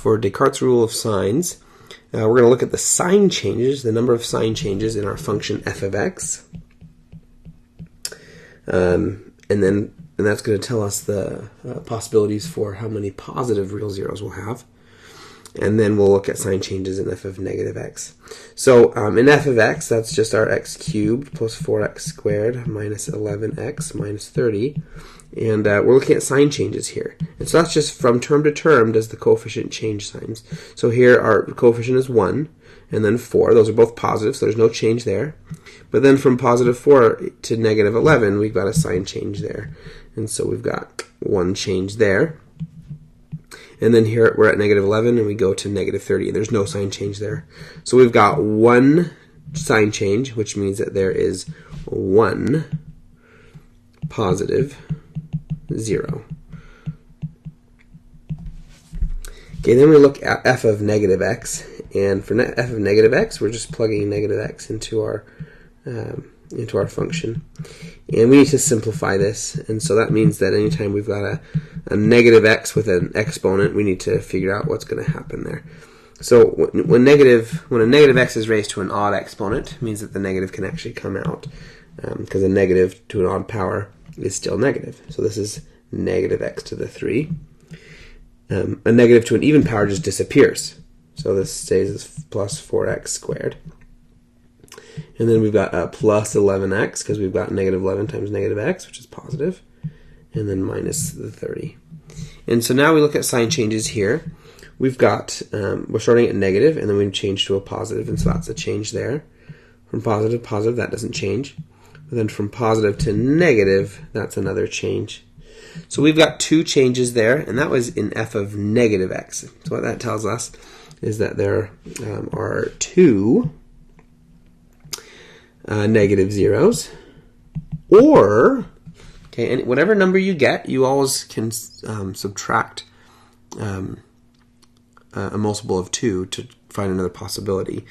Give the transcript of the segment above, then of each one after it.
for Descartes' Rule of Signs. We're going to look at the sign changes, the number of sign changes in our function f of x. And that's going to tell us the possibilities for how many positive real zeros we'll have. And then we'll look at sign changes in f of negative x. So in f of x, that's just our x cubed plus 4x squared minus 11x minus 30. And we're looking at sign changes here. And so that's just from term to term does the coefficient change signs. So here our coefficient is 1 and then 4. Those are both positive, so there's no change there. But then from positive 4 to negative 11, we've got a sign change there. And so we've got one change there. And then here we're at negative 11 and we go to negative 30. There's no sign change there. So we've got one sign change, which means that there is one positive 0. Okay, then we look at f of negative x. And for f of negative x, we're just plugging negative x into our function. And we need to simplify this. And so that means that anytime we've got a negative x with an exponent, we need to figure out what's going to happen there. So when a negative x is raised to an odd exponent, it means that the negative can actually come out, because a negative to an odd power is still negative. So this is negative x to the 3. A negative to an even power just disappears. So this stays as plus 4x squared. And then we've got plus 11x, because we've got negative 11 times negative x, which is positive, and then minus the 30. And so now we look at sign changes here. We've got, we're starting at negative, and then we've changed to a positive, and so that's a change there. From positive to positive, that doesn't change. But then from positive to negative, that's another change. So we've got two changes there, and that was in f of negative x. So what that tells us is that there are two negative zeros, or okay, and whatever number you get, you always can subtract a multiple of 2 to find another possibility,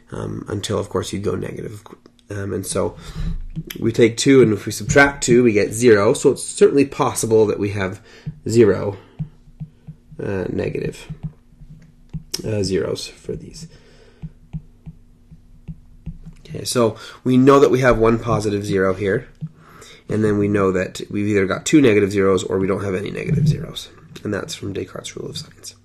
until of course you go negative. And so we take 2, and if we subtract 2, we get 0. So it's certainly possible that we have 0 negative zeros for these. Okay, so we know that we have one positive 0 here, and then we know that we've either got two negative zeros or we don't have any negative zeros. And that's from Descartes' Rule of Signs.